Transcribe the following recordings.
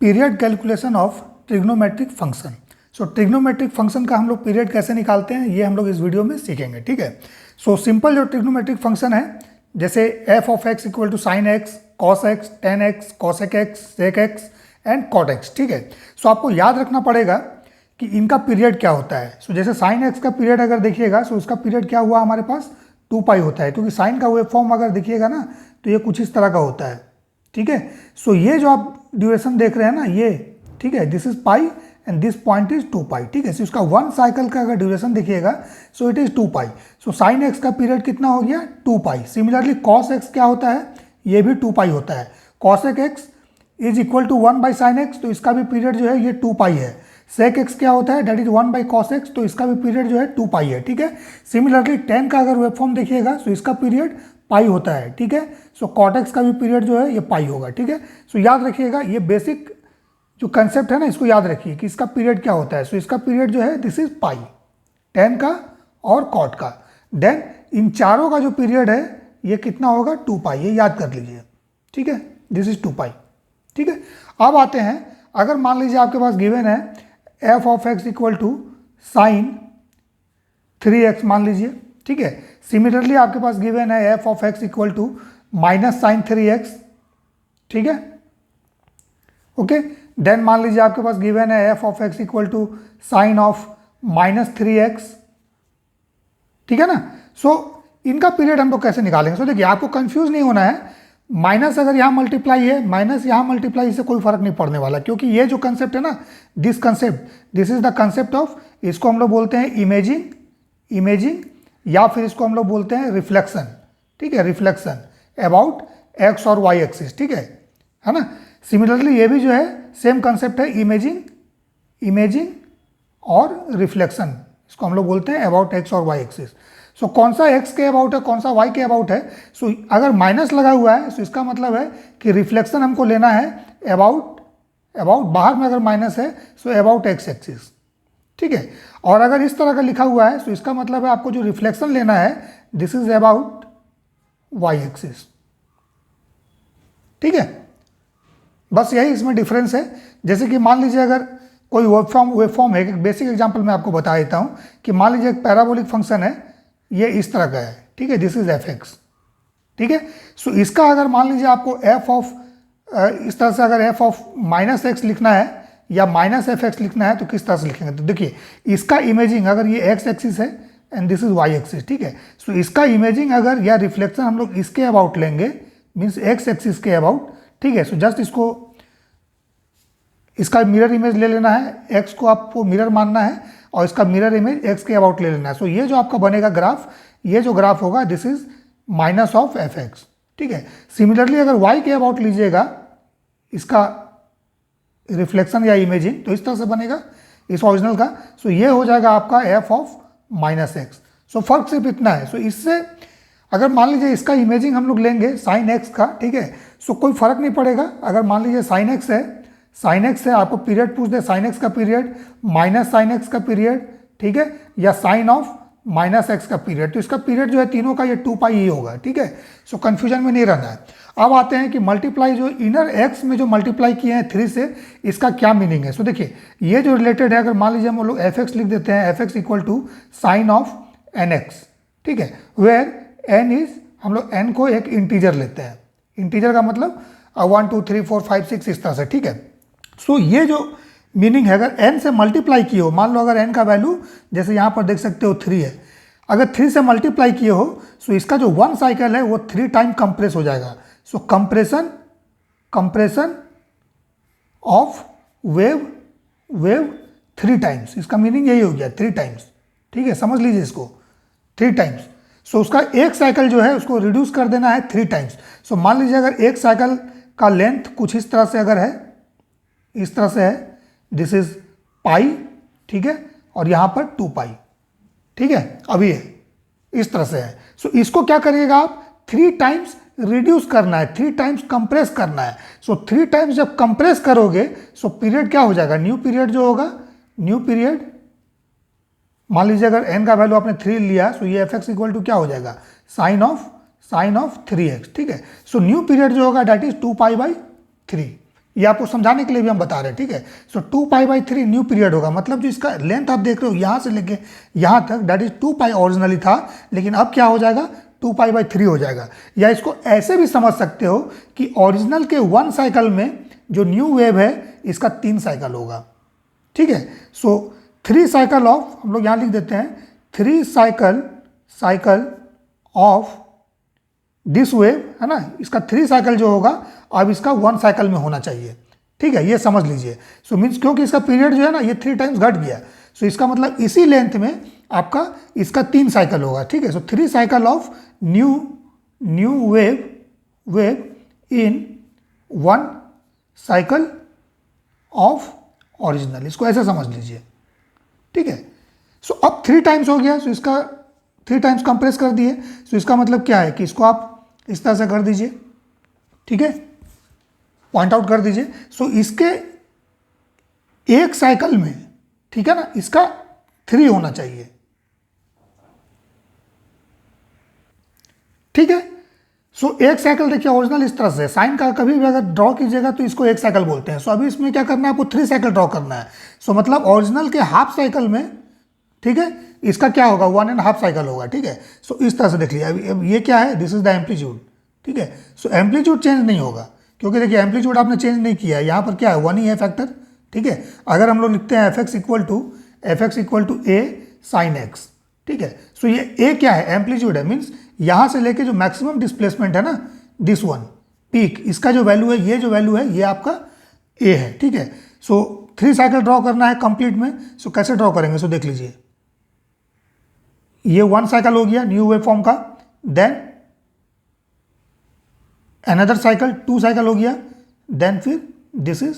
Period calculation of trigonometric function. So trigonometric function का हम लोग पीरियड कैसे निकालते हैं ये हम लोग इस वीडियो में सीखेंगे, ठीक है। सो सिंपल जो ट्रिग्नोमेट्रिक फंक्शन है, जैसे F of X equal to sine X, cos X, tan X, cosec X, sec X and cot X, ठीक है। सो आपको याद रखना पड़ेगा कि इनका पीरियड क्या होता है। सो जैसे साइन एक्स का पीरियड अगर देखिएगा, सो उसका पीरियड क्या हुआ हमारे पास 2 पाई होता है, क्योंकि साइन का वेव फॉर्म अगर देखिएगा ना तो ये कुछ इस तरह का होता है, ठीक है। सो ये जो आप ड्यूरेशन देख रहे हैं ना ये, ठीक है, this is pi and this point is 2 पाई, ठीक है। सो इसका 1 साइकिल का अगर ड्यूरेशन देखिएगा so it is 2 pi. So sine x का पीरियड कितना हो गया 2 पाई। सिमिलरली कॉस एक्स क्या होता है, ये भी 2 पाई होता है। Cosec X is equal to 1 by sine X, तो इसका भी पीरियड जो है ये 2 पाई है। सेक एक्स क्या होता है, that is 1 by cos x, तो इसका भी पीरियड जो है 2 पाई है, ठीक है। सिमिलरली टेन का अगर वेव फॉर्म देखिएगा सो इसका पीरियड पाई होता है, ठीक है। सो कॉट एक्स का भी पीरियड जो है ये पाई होगा, ठीक है। सो याद रखिएगा ये बेसिक जो कंसेप्ट है ना इसको याद रखिए कि इसका पीरियड क्या होता है। सो इसका पीरियड जो है दिस इज पाई, टेन का और कॉट का। देन इन चारों का जो पीरियड है ये कितना होगा 2 पाई, ये याद कर लीजिए, ठीक है। दिस इज 2 पाई, ठीक है। अब आते हैं, अगर मान लीजिए आपके पास गिवन है F of X equal to sine 3x मान लीजिए, ठीक है। सिमिलरली आपके पास गिवन है F of X equal to minus sine 3x, ठीक है, ओके। देन मान लीजिए आपके पास गिवन है F of X equal to sine of minus 3x, ठीक है ना। सो इनका पीरियड हम लोग कैसे निकालेंगे। सो देखिए आपको कंफ्यूज नहीं होना है, माइनस अगर यहाँ मल्टीप्लाई है, माइनस यहाँ मल्टीप्लाई, इससे कोई फर्क नहीं पड़ने वाला, क्योंकि ये जो कंसेप्ट है ना, this concept, this is the concept of, इसको हम लोग बोलते हैं इमेजिंग या फिर इसको हम लोग बोलते हैं रिफ्लेक्शन, ठीक है, रिफ्लेक्शन अबाउट एक्स और वाई एक्सिस, ठीक है ना। सिमिलरली ये भी जो है सेम कंसेप्ट है, इमेजिंग और रिफ्लेक्शन, इसको हम लोग बोलते हैं अबाउट एक्स और वाई एक्सिस। सो कौन सा एक्स के अबाउट है, कौन सा वाई के अबाउट है। सो अगर माइनस लगा हुआ है सो इसका मतलब है कि रिफ्लेक्शन हमको लेना है अबाउट बाहर में अगर माइनस है सो अबाउट एक्स एक्सिस, ठीक है। और अगर इस तरह का लिखा हुआ है सो इसका मतलब है आपको जो रिफ्लेक्शन लेना है this is about Y axis, ठीक है। बस यही इसमें डिफरेंस है। जैसे कि मान लीजिए अगर कोई वेव फॉर्म है, एक बेसिक एग्जांपल मैं आपको बता देता हूँ कि मान लीजिए एक पैराबोलिक फंक्शन है, ये इस तरह का है, ठीक है, दिस इज एफ एक्स, ठीक है। सो इसका अगर मान लीजिए आपको एफ ऑफ इस तरह से अगर एफ ऑफ माइनस एक्स लिखना है या माइनस एफ एक्स लिखना है तो किस तरह से लिखेंगे। तो देखिए इसका इमेजिंग अगर ये एक्स एक्सिस है and this is Y axis, ठीक है। सो इसका इमेजिंग अगर या रिफ्लेक्शन हम लोग इसके अबाउट लेंगे, मीन्स एक्स एक्सिस के अबाउट, ठीक है। सो जस्ट इसका मिरर इमेज ले लेना है, एक्स को आपको मिरर मानना है और इसका मिरर इमेज एक्स के अबाउट ले लेना है। सो ये जो आपका बनेगा ग्राफ, ये जो ग्राफ होगा this is minus of F x, ठीक है। सिमिलरली अगर वाई के अबाउट लीजिएगा इसका रिफ्लेक्शन या इमेजिंग तो इस तरह से बनेगा इस ओरिजिनल का। सो ये हो जाएगा आपका एफ ऑफ माइनस एक्स। सो फर्क सिर्फ इतना है। सो इससे अगर मान लीजिए इसका इमेजिंग हम लोग लेंगे साइन एक्स का, ठीक है, सो कोई फर्क नहीं पड़ेगा। अगर मान लीजिए साइन एक्स है, आपको पीरियड पूछ दे, साइन एक्स का पीरियड माइनस साइन एक्स का पीरियड, ठीक है, या साइन ऑफ माइनस एक्स का पीरियड, तो इसका पीरियड जो है तीनों का ये 2 पाई ही होगा, ठीक है। सो कन्फ्यूजन में नहीं रहना है। अब आते हैं कि मल्टीप्लाई जो इनर एक्स में जो मल्टीप्लाई किए हैं 3 से, इसका क्या मीनिंग है। सो देखिए ये जो रिलेटेड है, अगर मान लीजिए हम लोग एफ एक्स लिख देते हैं, F X equal to sine of N X, ठीक है, वेयर एन इज, हम लोग एन को एक इंटीजर लेते हैं, इंटीजर का मतलब 1 2 3 4 5 6 इस तरह से, ठीक है। सो ये जो मीनिंग है, अगर n से मल्टीप्लाई किए हो, मान लो अगर n का वैल्यू जैसे यहाँ पर देख सकते हो 3 है, अगर 3 से मल्टीप्लाई किए हो सो इसका जो 1 साइकिल है वो 3 टाइम कंप्रेस हो जाएगा। सो कंप्रेशन ऑफ वेव 3 टाइम्स, इसका मीनिंग यही हो गया 3 टाइम्स, ठीक है, समझ लीजिए इसको 3 टाइम्स। सो उसका एक साइकिल जो है उसको रिड्यूस कर देना है 3 टाइम्स। सो मान लीजिए अगर एक साइकिल का लेंथ कुछ इस तरह से अगर है, इस तरह से है, दिस इज पाई, ठीक है, और यहां पर 2 पाई, ठीक है, अभी है इस तरह से है। सो इसको क्या करिएगा आप 3 टाइम्स रिड्यूस करना है, 3 टाइम्स कंप्रेस करना है। सो 3 टाइम्स जब कंप्रेस करोगे सो पीरियड क्या हो जाएगा, न्यू पीरियड जो होगा, न्यू पीरियड मान लीजिए अगर n का वैल्यू आपने 3 लिया सो ये एफ एक्स इक्वल टू क्या हो जाएगा, साइन ऑफ 3x, ठीक है। सो न्यू पीरियड जो होगा दैट इज 2 पाई बाई 3, ये आपको समझाने के लिए भी हम बता रहे हैं, ठीक है। सो 2π/3 न्यू पीरियड होगा, मतलब जो इसका लेंथ आप देख रहे हो यहाँ से लेके यहाँ तक, दैट इज 2π ओरिजिनली था, लेकिन अब क्या हो जाएगा 2π/3 हो जाएगा। या इसको ऐसे भी समझ सकते हो कि ओरिजिनल के 1 साइकिल में जो न्यू वेव है इसका 3 साइकिल होगा, ठीक है। सो 3 साइकिल ऑफ, हम लोग यहाँ लिख देते हैं 3 साइकिल ऑफ दिस वेव, है ना, इसका 3 साइकिल जो होगा अब इसका 1 साइकिल में होना चाहिए, ठीक है, ये समझ लीजिए। सो मीन्स क्योंकि इसका पीरियड जो है ना ये 3 टाइम्स घट गया, सो इसका मतलब इसी लेंथ में आपका इसका 3 साइकिल होगा, ठीक है। सो 3 cycle of new wave in 1 cycle of original, इसको ऐसे समझ लीजिए, ठीक है। सो अब 3 टाइम्स हो गया, सो इसका 3 टाइम्स कंप्रेस कर दिए, सो इसका मतलब क्या है कि इसको आप इस तरह से कर दीजिए, ठीक है, पॉइंट आउट कर दीजिए। सो इसके एक साइकिल में, ठीक है ना, इसका 3 होना चाहिए, ठीक है। सो एक साइकिल देखिए ओरिजिनल इस तरह से, साइन का कभी भी अगर ड्रॉ कीजिएगा तो इसको एक साइकिल बोलते हैं। सो अभी इसमें क्या करना है, आपको 3 साइकिल ड्रॉ करना है। सो मतलब ओरिजिनल के हाफ साइकिल में, ठीक है, इसका क्या होगा 1.5 साइकिल होगा, ठीक है। सो इस तरह से देख लिया। अब ये क्या है, दिस इज द एम्पलीट्यूड, ठीक है। सो एम्पलीट्यूड चेंज नहीं होगा, क्योंकि देखिए एम्पलीट्यूड आपने चेंज नहीं किया है, यहाँ पर क्या है 1 ही है फैक्टर, ठीक है। अगर हम लोग लिखते हैं F X equal to A sine X, ठीक है। सो ये ए क्या है, एम्पलीट्यूड है, मीन्स यहाँ से लेके जो मैक्सिमम डिस्प्लेसमेंट है ना, दिस वन पीक, इसका जो वैल्यू है, ये जो वैल्यू है ये आपका ए है, ठीक है। सो 3 साइकिल ड्रॉ करना है कंप्लीट में। सो कैसे ड्रॉ करेंगे, सो देख लीजिए, ये 1 साइकिल हो गया न्यू वेव फॉर्म का, देन अनदर साइकिल 2 साइकिल हो गया, देन फिर this is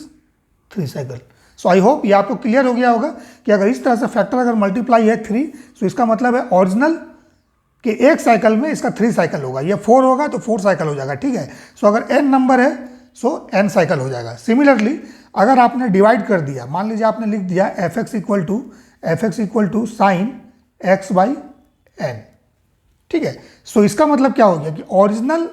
3 cycle. So I hope ये आपको क्लियर हो गया होगा कि अगर इस तरह से फैक्टर अगर मल्टीप्लाई है 3, सो इसका मतलब है ओरिजिनल के एक साइकिल में इसका 3 साइकिल होगा, ये 4 होगा तो 4 साइकिल हो जाएगा, ठीक है। सो अगर n नंबर है सो n साइकिल हो जाएगा। सिमिलरली अगर आपने डिवाइड कर दिया, मान लीजिए आपने लिख दिया F X equal to sine x/n, ठीक है। सो इसका मतलब क्या हो गया कि ओरिजिनल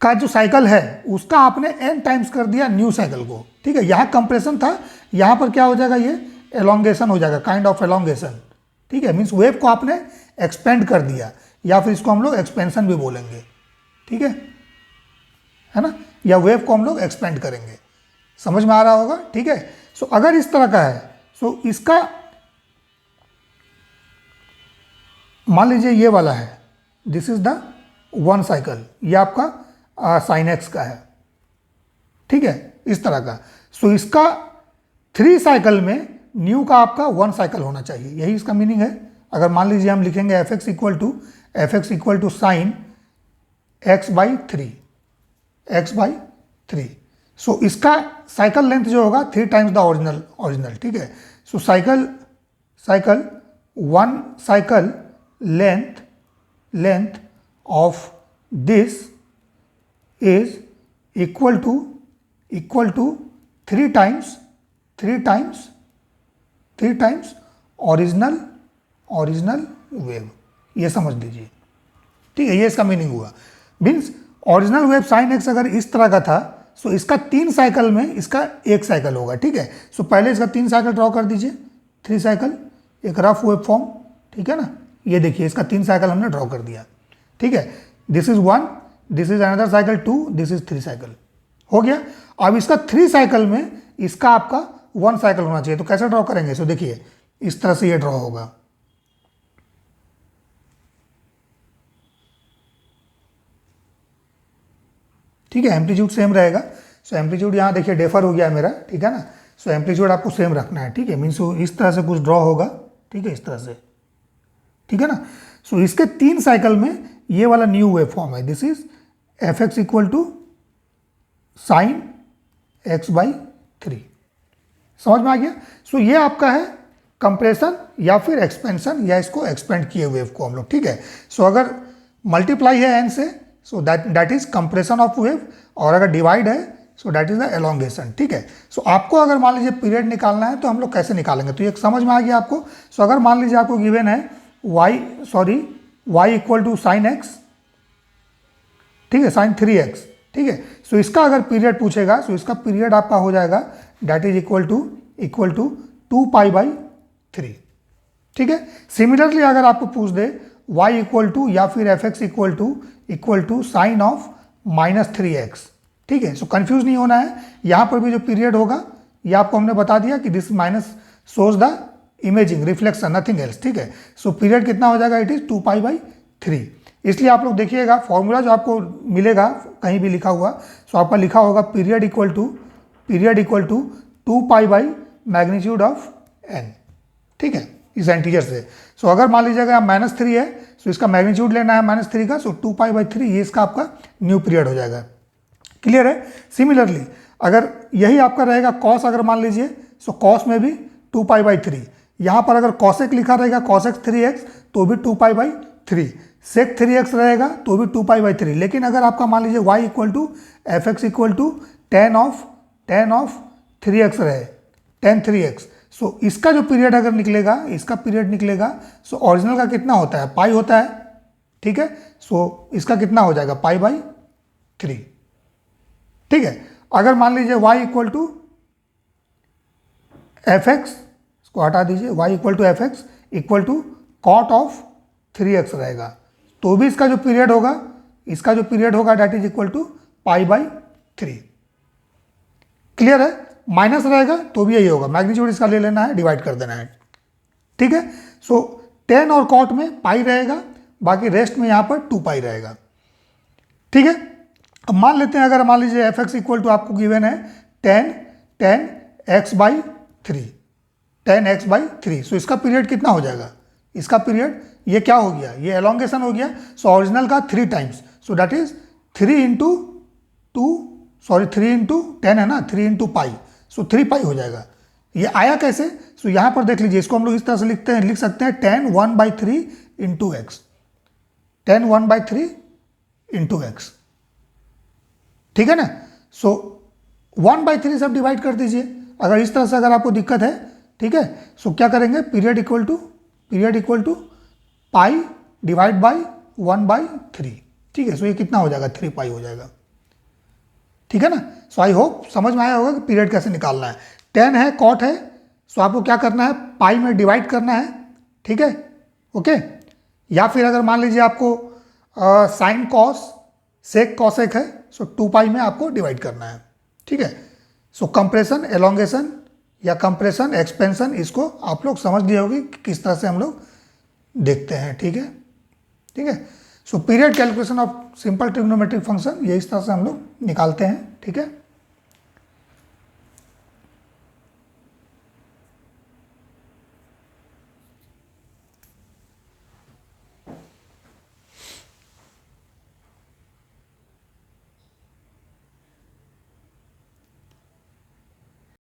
का जो साइकिल है उसका आपने n टाइम्स कर दिया न्यू साइकिल को, ठीक है। यहाँ कंप्रेशन था, यहाँ पर क्या हो जाएगा, ये एलोंगेशन हो जाएगा, काइंड ऑफ एलोंगेशन, ठीक है। मीन्स वेव को आपने एक्सपेंड कर दिया, या फिर इसको हम लोग एक्सपेंशन भी बोलेंगे, ठीक है ना, या वेव को हम लोग एक्सपेंड करेंगे, समझ में आ रहा होगा, ठीक है। सो अगर इस तरह का है, सो इसका मान लीजिए ये वाला है, दिस इज द 1 साइकिल, ये आपका साइन एक्स का है, ठीक है, इस तरह का। सो इसका 3 साइकिल में न्यू का आपका 1 साइकिल होना चाहिए, यही इसका मीनिंग है। अगर मान लीजिए हम लिखेंगे F X equal to sine x/3, so इसका साइकिल लेंथ जो होगा 3 टाइम्स द ओरिजिनल, ठीक है। So cycle 1 cycle length of this is equal to 3 times original wave, ये समझ लीजिए, ठीक है। ये इसका मीनिंग हुआ, means original wave sine x अगर इस तरह का था, सो इसका 3 साइकिल में इसका 1 साइकिल होगा, ठीक है। सो पहले इसका 3 साइकिल ड्रॉ कर दीजिए, 3 साइकिल, एक रफ वेव फॉर्म, ठीक है ना। ये देखिए इसका 3 साइकिल हमने ड्रॉ कर दिया, ठीक है। This is 1, this is another cycle 2, this is 3 cycle हो गया। अब इसका 3 साइकिल में इसका आपका 1 साइकिल होना चाहिए, तो कैसे ड्रॉ करेंगे, सो देखिए इस तरह से ये ड्रॉ होगा, ठीक है। एम्पलीट्यूड सेम रहेगा। सो एम्पलीट्यूड यहाँ देखिए डेफर हो गया है मेरा, ठीक है ना। सो एम्पलीट्यूड आपको सेम रखना है, ठीक है। मीन्स इस तरह से कुछ ड्रॉ होगा, ठीक है, इस तरह से, ठीक है ना। सो इसके 3 साइकिल में ये वाला न्यू वेव फॉर्म है, this is F X equal to sine x/3, समझ में आ गया। सो ये आपका है कंप्रेशन या फिर एक्सपेंशन, या इसको एक्सपेंड किए वेव को हम लोग, ठीक है। सो अगर मल्टीप्लाई है n से, so that is compression of wave, और अगर डिवाइड है so that is the elongation, ठीक है। सो आपको अगर मान लीजिए पीरियड निकालना है तो हम लोग कैसे निकालेंगे, तो ये समझ में आ गया आपको। सो अगर मान लीजिए आपको गिवन है y equal to sine X, ठीक है, साइन 3x, ठीक है। सो इसका अगर पीरियड पूछेगा, सो इसका पीरियड आपका हो जाएगा दैट इज इक्वल टू 2π/3, ठीक है। सिमिलरली अगर आपको पूछ दे y इक्वल टू या फिर fx equal to sine of -3x, ठीक है। सो कंफ्यूज नहीं होना है, यहाँ पर भी जो पीरियड होगा ये आपको हमने बता दिया कि this minus shows the imaging reflection, nothing else, ठीक है। सो पीरियड कितना हो जाएगा, इट इज 2π/3। इसलिए आप लोग देखिएगा फॉर्मूला जो आपको मिलेगा कहीं भी लिखा हुआ, सो आपका लिखा होगा period equal to magnitude of n, ठीक है, इस इंटीजर से। सो अगर मान लीजिएगा -3 है, सो इसका मैग्नीट्यूड लेना है -3 का, सो 2π/3 ये इसका आपका न्यू पीरियड हो जाएगा। क्लियर है। सिमिलरली अगर यही आपका रहेगा कॉस, अगर मान लीजिए, सो कॉस में भी 2π/3, यहाँ पर अगर कॉसेक लिखा रहेगा cosec 3x तो भी 2π/3, sec 3x रहेगा तो भी 2π/3। लेकिन अगर आपका मान लीजिए y equal to fx equal to tan of 3x रहे, tan 3x, सो इसका जो पीरियड अगर निकलेगा, इसका पीरियड निकलेगा, सो ओरिजिनल का कितना होता है, पाई होता है, ठीक है। सो इसका कितना हो जाएगा, π/3, ठीक है। अगर मान लीजिए y इक्वल टू fx, इसको हटा दीजिए, y equal to fx equal to cot of 3x रहेगा, तो भी इसका जो पीरियड होगा that is equal to π/3। Clear है। माइनस रहेगा तो भी यही होगा, मैग्नीट्यूड इसका ले लेना है, डिवाइड कर देना है, ठीक है। सो tan और cot में पाई रहेगा, बाकी रेस्ट में यहाँ पर 2π रहेगा, ठीक है। अब मान लेते हैं, अगर मान लीजिए fx इक्वल टू आपको गिवन है tan x/3, सो इसका पीरियड कितना हो जाएगा, इसका पीरियड ये क्या हो गया, ये एलोंगेशन हो गया, सो ओरिजिनल का 3 times, so that is 3 into 10 है ना, 3 इंटू पाई, सो 3π हो जाएगा। ये आया कैसे, सो यहाँ पर देख लीजिए, इसको हम लोग इस तरह से लिख सकते हैं tan 1/3 into x, tan 1/3 into x, ठीक है ना। सो 1/3 सब डिवाइड कर दीजिए, अगर इस तरह से अगर आपको दिक्कत है, ठीक है। सो क्या करेंगे, period equal to pi divide by 1/3, ठीक है। सो ये कितना हो जाएगा, 3π हो जाएगा, ठीक है ना। सो आई होप समझ में आया होगा कि पीरियड कैसे निकालना है। tan है, cot है, सो आपको क्या करना है, पाई में डिवाइड करना है, ठीक है, ओके। या फिर अगर मान लीजिए आपको साइन कॉस सेक कॉसेक है, सो 2π में आपको डिवाइड करना है, ठीक है। सो कंप्रेशन, एलोंगेशन या कंप्रेशन, एक्सपेंशन, इसको आप लोग समझ लिए होगी कि किस तरह से हम लोग देखते हैं, ठीक है, ठीक है। So period calculation of simple trigonometric function ये इस तरह से हम लोग निकालते हैं, ठीक है।